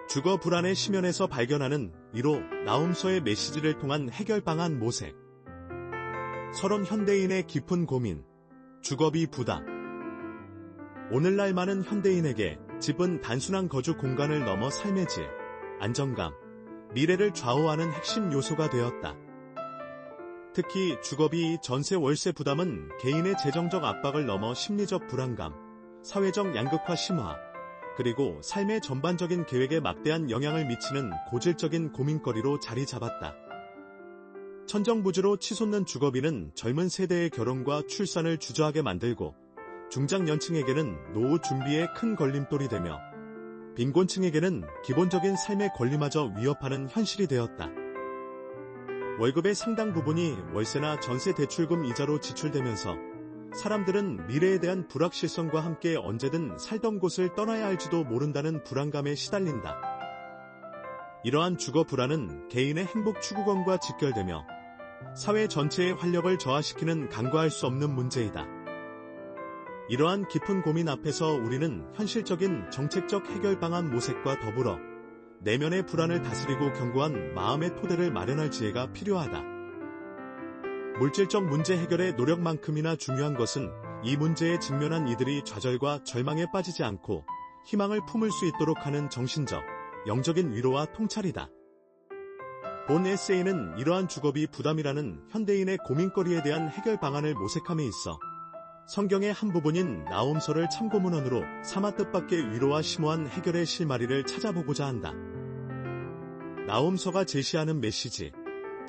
주거 불안의 심연에서 발견하는 위로, 나움서의 메시지를 통한 해결 방안 모색. 서론 현대인의 깊은 고민. 주거비 부담. 오늘날 많은 현대인에게 집은 단순한 거주 공간을 넘어 삶의 질, 안정감, 미래를 좌우하는 핵심 요소가 되었다. 특히 주거비, 전세, 월세 부담은 개인의 재정적 압박을 넘어 심리적 불안감, 사회적 양극화 심화, 그리고 삶의 전반적인 계획에 막대한 영향을 미치는 고질적인 고민거리로 자리 잡았다. 천정부지로 치솟는 주거비는 젊은 세대의 결혼과 출산을 주저하게 만들고 중장년층에게는 노후 준비에 큰 걸림돌이 되며 빈곤층에게는 기본적인 삶의 권리마저 위협하는 현실이 되었다. 월급의 상당 부분이 월세나 전세 대출금 이자로 지출되면서 사람들은 미래에 대한 불확실성과 함께 언제든 살던 곳을 떠나야 할지도 모른다는 불안감에 시달린다. 이러한 주거 불안은 개인의 행복 추구권과 직결되며 사회 전체의 활력을 저하시키는 간과할 수 없는 문제이다. 이러한 깊은 고민 앞에서 우리는 현실적인 정책적 해결 방안 모색과 더불어 내면의 불안을 다스리고 견고한 마음의 토대를 마련할 지혜가 필요하다. 물질적 문제 해결의 노력만큼이나 중요한 것은 이 문제에 직면한 이들이 좌절과 절망에 빠지지 않고 희망을 품을 수 있도록 하는 정신적, 영적인 위로와 통찰이다. 본 에세이는 이러한 주거비 부담이라는 현대인의 고민거리에 대한 해결 방안을 모색함에 있어 성경의 한 부분인 나홈서를 참고문헌으로 삼아 뜻밖의 위로와 심오한 해결의 실마리를 찾아보고자 한다. 나홈서가 제시하는 메시지,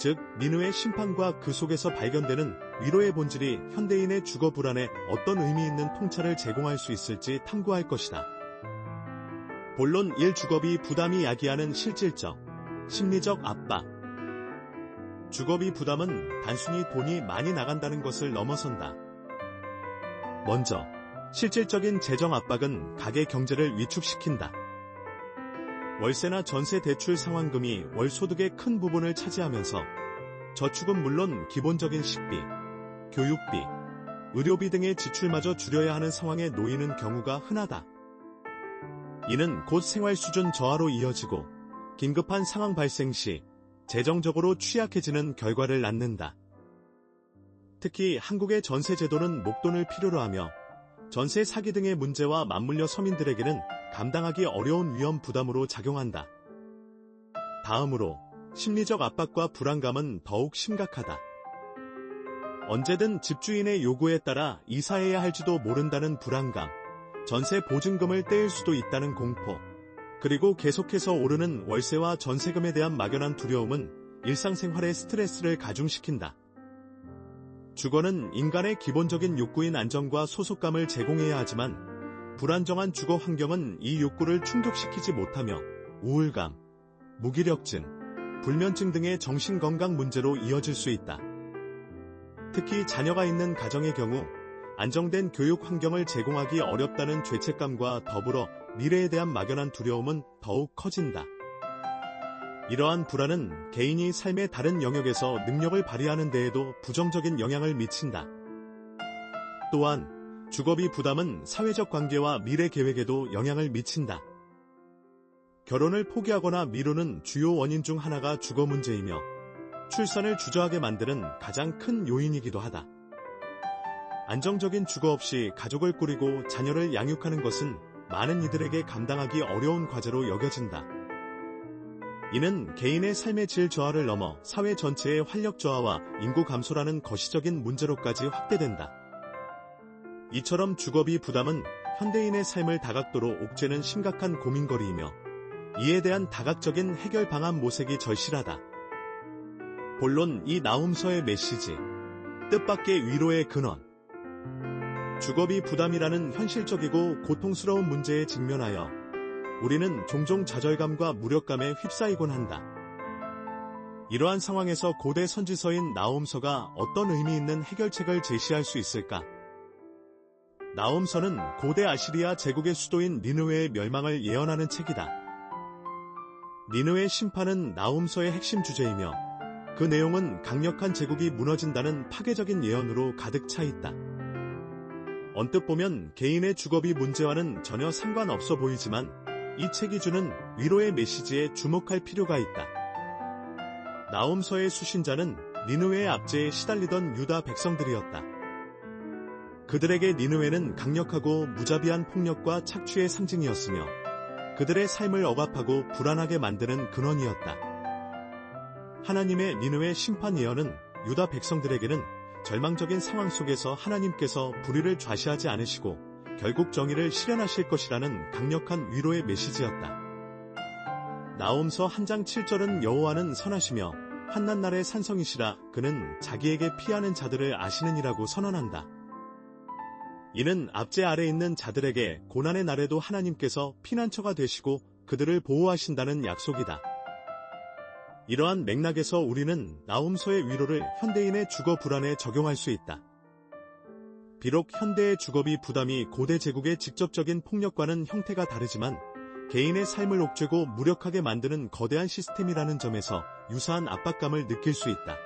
즉 니느웨의 심판과 그 속에서 발견되는 위로의 본질이 현대인의 주거 불안에 어떤 의미 있는 통찰을 제공할 수 있을지 탐구할 것이다. 본론 1. 주거비 부담이 야기하는 실질적, 심리적 압박. 주거비 부담은 단순히 돈이 많이 나간다는 것을 넘어선다. 먼저, 실질적인 재정 압박은 가계 경제를 위축시킨다. 월세나 전세 대출 상환금이 월 소득의 큰 부분을 차지하면서 저축은 물론 기본적인 식비, 교육비, 의료비 등의 지출마저 줄여야 하는 상황에 놓이는 경우가 흔하다. 이는 곧 생활 수준 저하로 이어지고 긴급한 상황 발생 시 재정적으로 취약해지는 결과를 낳는다. 특히 한국의 전세 제도는 목돈을 필요로 하며 전세 사기 등의 문제와 맞물려 서민들에게는 감당하기 어려운 위험 부담으로 작용한다. 다음으로 심리적 압박과 불안감은 더욱 심각하다. 언제든 집주인의 요구에 따라 이사해야 할지도 모른다는 불안감, 전세 보증금을 떼일 수도 있다는 공포, 그리고 계속해서 오르는 월세와 전세금에 대한 막연한 두려움은 일상생활의 스트레스를 가중시킨다. 주거는 인간의 기본적인 욕구인 안정과 소속감을 제공해야 하지만 불안정한 주거 환경은 이 욕구를 충족시키지 못하며 우울감, 무기력증, 불면증 등의 정신건강 문제로 이어질 수 있다. 특히 자녀가 있는 가정의 경우 안정된 교육 환경을 제공하기 어렵다는 죄책감과 더불어 미래에 대한 막연한 두려움은 더욱 커진다. 이러한 불안은 개인이 삶의 다른 영역에서 능력을 발휘하는 데에도 부정적인 영향을 미친다. 또한 주거비 부담은 사회적 관계와 미래 계획에도 영향을 미친다. 결혼을 포기하거나 미루는 주요 원인 중 하나가 주거 문제이며 출산을 주저하게 만드는 가장 큰 요인이기도 하다. 안정적인 주거 없이 가족을 꾸리고 자녀를 양육하는 것은 많은 이들에게 감당하기 어려운 과제로 여겨진다. 이는 개인의 삶의 질 저하를 넘어 사회 전체의 활력 저하와 인구 감소라는 거시적인 문제로까지 확대된다. 이처럼 주거비 부담은 현대인의 삶을 다각도로 옥죄는 심각한 고민거리이며 이에 대한 다각적인 해결 방안 모색이 절실하다. 본론 이 나홈서의 메시지, 뜻밖의 위로의 근원. 주거비 부담이라는 현실적이고 고통스러운 문제에 직면하여 우리는 종종 좌절감과 무력감에 휩싸이곤 한다. 이러한 상황에서 고대 선지서인 나홈서가 어떤 의미 있는 해결책을 제시할 수 있을까? 나홈서는 고대 아시리아 제국의 수도인 니느웨의 멸망을 예언하는 책이다. 니느웨 심판은 나홈서의 핵심 주제이며 그 내용은 강력한 제국이 무너진다는 파괴적인 예언으로 가득 차 있다. 언뜻 보면 개인의 주거비 문제와는 전혀 상관없어 보이지만 이 책이 주는 위로의 메시지에 주목할 필요가 있다. 나홈서의 수신자는 니느웨의 압제에 시달리던 유다 백성들이었다. 그들에게 니느웨는 강력하고 무자비한 폭력과 착취의 상징이었으며 그들의 삶을 억압하고 불안하게 만드는 근원이었다. 하나님의 니느웨 심판 예언은 유다 백성들에게는 절망적인 상황 속에서 하나님께서 불의를 좌시하지 않으시고 결국 정의를 실현하실 것이라는 강력한 위로의 메시지였다. 나홈서 1장 7절은 여호와는 선하시며 환난날의 산성이시라 그는 자기에게 피하는 자들을 아시느니라고 선언한다. 이는 압제 아래 있는 자들에게 고난의 날에도 하나님께서 피난처가 되시고 그들을 보호하신다는 약속이다. 이러한 맥락에서 우리는 나홈서의 위로를 현대인의 주거 불안에 적용할 수 있다. 비록 현대의 주거비 부담이 고대 제국의 직접적인 폭력과는 형태가 다르지만 개인의 삶을 옥죄고 무력하게 만드는 거대한 시스템이라는 점에서 유사한 압박감을 느낄 수 있다.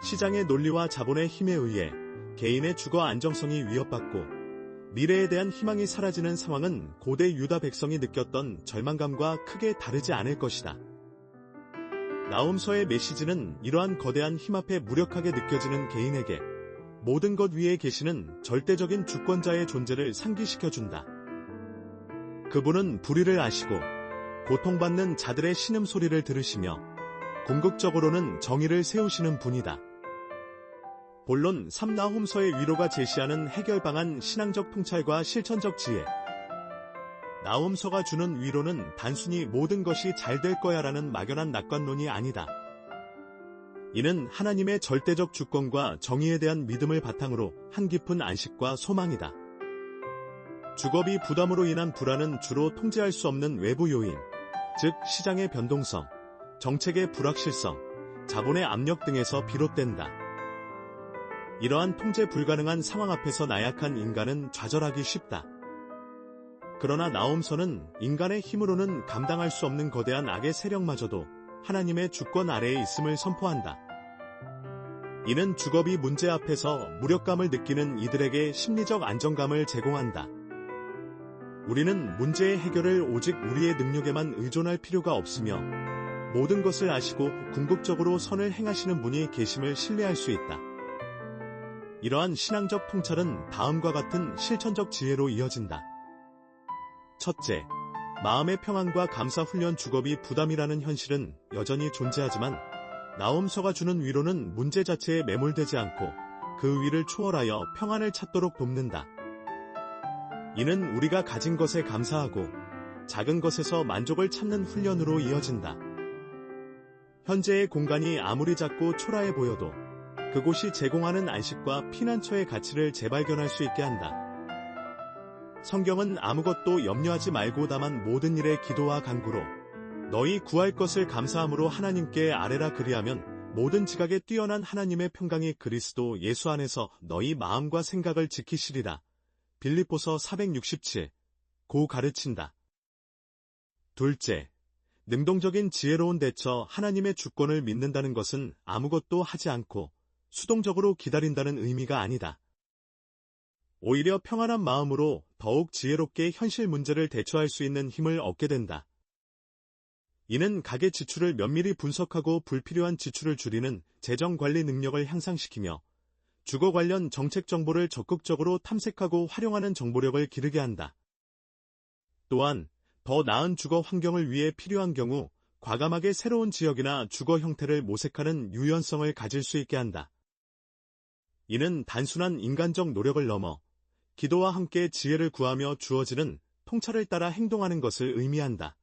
시장의 논리와 자본의 힘에 의해 개인의 주거 안정성이 위협받고 미래에 대한 희망이 사라지는 상황은 고대 유다 백성이 느꼈던 절망감과 크게 다르지 않을 것이다. 나홈서의 메시지는 이러한 거대한 힘 앞에 무력하게 느껴지는 개인에게 모든 것 위에 계시는 절대적인 주권자의 존재를 상기시켜준다. 그분은 불의를 아시고 고통받는 자들의 신음소리를 들으시며 궁극적으로는 정의를 세우시는 분이다. 본론 3 나홈서의 위로가 제시하는 해결 방안 신앙적 통찰과 실천적 지혜. 나홈서가 주는 위로는 단순히 모든 것이 잘 될 거야라는 막연한 낙관론이 아니다. 이는 하나님의 절대적 주권과 정의에 대한 믿음을 바탕으로 한 깊은 안식과 소망이다. 주거비 부담으로 인한 불안은 주로 통제할 수 없는 외부 요인, 즉 시장의 변동성, 정책의 불확실성, 자본의 압력 등에서 비롯된다. 이러한 통제 불가능한 상황 앞에서 나약한 인간은 좌절하기 쉽다. 그러나 나홈서는 인간의 힘으로는 감당할 수 없는 거대한 악의 세력마저도 하나님의 주권 아래에 있음을 선포한다. 이는 주거비 문제 앞에서 무력감을 느끼는 이들에게 심리적 안정감을 제공한다. 우리는 문제의 해결을 오직 우리의 능력에만 의존할 필요가 없으며 모든 것을 아시고 궁극적으로 선을 행하시는 분이 계심을 신뢰할 수 있다. 이러한 신앙적 통찰은 다음과 같은 실천적 지혜로 이어진다. 첫째, 마음의 평안과 감사 훈련. 주거비 부담이라는 현실은 여전히 존재하지만 나홈서가 주는 위로는 문제 자체에 매몰되지 않고 그 위를 초월하여 평안을 찾도록 돕는다. 이는 우리가 가진 것에 감사하고 작은 것에서 만족을 찾는 훈련으로 이어진다. 현재의 공간이 아무리 작고 초라해 보여도 그곳이 제공하는 안식과 피난처의 가치를 재발견할 수 있게 한다. 성경은 아무것도 염려하지 말고 다만 모든 일에 기도와 간구로 너희 구할 것을 감사함으로 하나님께 아뢰라. 그리하면 모든 지각에 뛰어난 하나님의 평강이 그리스도 예수 안에서 너희 마음과 생각을 지키시리라. 빌립보서 467. 고 가르친다. 둘째, 능동적인 지혜로운 대처. 하나님의 주권을 믿는다는 것은 아무것도 하지 않고 수동적으로 기다린다는 의미가 아니다. 오히려 평안한 마음으로 더욱 지혜롭게 현실 문제를 대처할 수 있는 힘을 얻게 된다. 이는 가계 지출을 면밀히 분석하고 불필요한 지출을 줄이는 재정관리 능력을 향상시키며 주거 관련 정책 정보를 적극적으로 탐색하고 활용하는 정보력을 기르게 한다. 또한 더 나은 주거 환경을 위해 필요한 경우 과감하게 새로운 지역이나 주거 형태를 모색하는 유연성을 가질 수 있게 한다. 이는 단순한 인간적 노력을 넘어 기도와 함께 지혜를 구하며 주어지는 통찰을 따라 행동하는 것을 의미한다.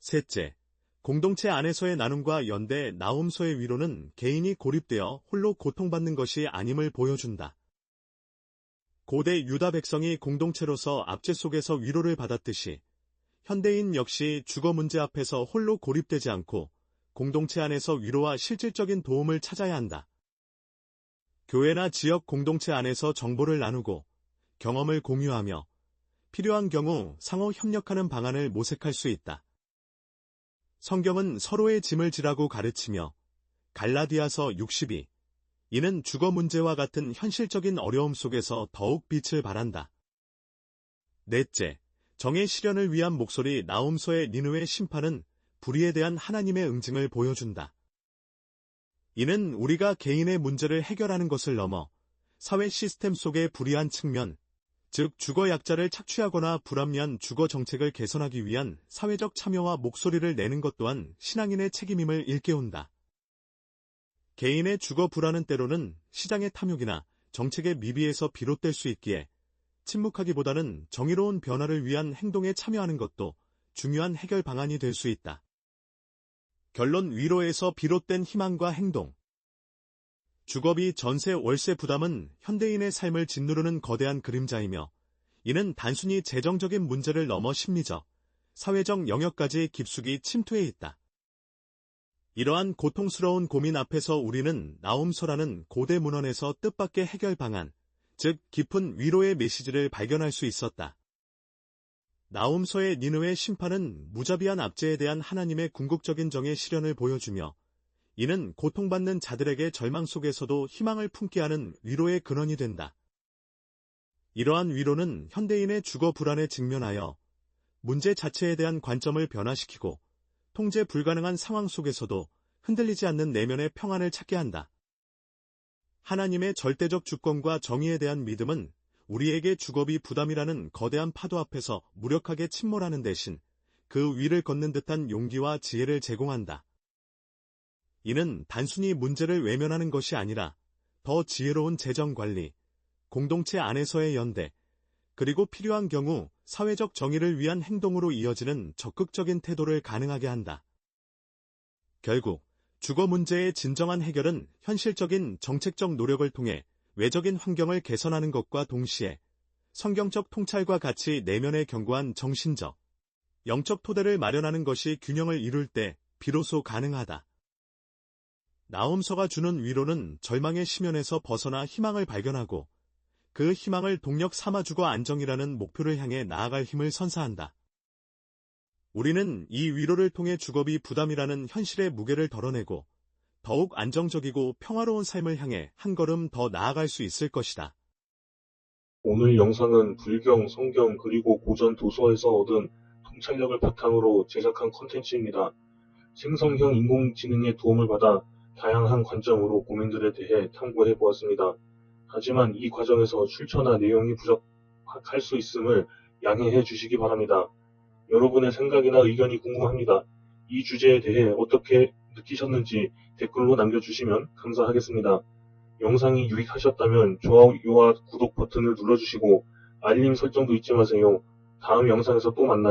셋째, 공동체 안에서의 나눔과 연대. 나홈서의 위로는 개인이 고립되어 홀로 고통받는 것이 아님을 보여준다. 고대 유다 백성이 공동체로서 압제 속에서 위로를 받았듯이 현대인 역시 주거 문제 앞에서 홀로 고립되지 않고 공동체 안에서 위로와 실질적인 도움을 찾아야 한다. 교회나 지역 공동체 안에서 정보를 나누고 경험을 공유하며 필요한 경우 상호 협력하는 방안을 모색할 수 있다. 성경은 서로의 짐을 지라고 가르치며 갈라디아서 62. 이는 주거 문제와 같은 현실적인 어려움 속에서 더욱 빛을 발한다. 넷째, 정의 실현을 위한 목소리 나움서의 니느웨 심판은 불의에 대한 하나님의 응징을 보여준다. 이는 우리가 개인의 문제를 해결하는 것을 넘어 사회 시스템 속의 불의한 측면, 즉 주거 약자를 착취하거나 불합리한 주거 정책을 개선하기 위한 사회적 참여와 목소리를 내는 것 또한 신앙인의 책임임을 일깨운다. 개인의 주거 불안은 때로는 시장의 탐욕이나 정책의 미비에서 비롯될 수 있기에 침묵하기보다는 정의로운 변화를 위한 행동에 참여하는 것도 중요한 해결 방안이 될 수 있다. 결론, 위로에서 비롯된 희망과 행동. 주거비, 전세, 월세 부담은 현대인의 삶을 짓누르는 거대한 그림자이며 이는 단순히 재정적인 문제를 넘어 심리적, 사회적 영역까지 깊숙이 침투해 있다. 이러한 고통스러운 고민 앞에서 우리는 나움서라는 고대 문헌에서 뜻밖의 해결 방안, 즉 깊은 위로의 메시지를 발견할 수 있었다. 나움서의 니느웨 심판은 무자비한 압제에 대한 하나님의 궁극적인 정의 실현을 보여주며 이는 고통받는 자들에게 절망 속에서도 희망을 품게 하는 위로의 근원이 된다. 이러한 위로는 현대인의 주거 불안에 직면하여 문제 자체에 대한 관점을 변화시키고 통제 불가능한 상황 속에서도 흔들리지 않는 내면의 평안을 찾게 한다. 하나님의 절대적 주권과 정의에 대한 믿음은 우리에게 주거비 부담이라는 거대한 파도 앞에서 무력하게 침몰하는 대신 그 위를 걷는 듯한 용기와 지혜를 제공한다. 이는 단순히 문제를 외면하는 것이 아니라 더 지혜로운 재정관리, 공동체 안에서의 연대, 그리고 필요한 경우 사회적 정의를 위한 행동으로 이어지는 적극적인 태도를 가능하게 한다. 결국 주거 문제의 진정한 해결은 현실적인 정책적 노력을 통해 외적인 환경을 개선하는 것과 동시에 성경적 통찰과 같이 내면에 견고한 정신적, 영적 토대를 마련하는 것이 균형을 이룰 때 비로소 가능하다. 나움서가 주는 위로는 절망의 심연에서 벗어나 희망을 발견하고 그 희망을 동력 삼아 주거 안정이라는 목표를 향해 나아갈 힘을 선사한다. 우리는 이 위로를 통해 주거비 부담이라는 현실의 무게를 덜어내고 더욱 안정적이고 평화로운 삶을 향해 한 걸음 더 나아갈 수 있을 것이다. 오늘 영상은 불경, 성경 그리고 고전 도서에서 얻은 통찰력을 바탕으로 제작한 콘텐츠입니다. 생성형 인공지능의 도움을 받아 다양한 관점으로 고민들에 대해 탐구해 보았습니다. 하지만 이 과정에서 출처나 내용이 부족할 수 있음을 양해해 주시기 바랍니다. 여러분의 생각이나 의견이 궁금합니다. 이 주제에 대해 어떻게 느끼셨는지 댓글로 남겨주시면 감사하겠습니다. 영상이 유익하셨다면 좋아요와 구독 버튼을 눌러주시고 알림 설정도 잊지 마세요. 다음 영상에서 또 만나요.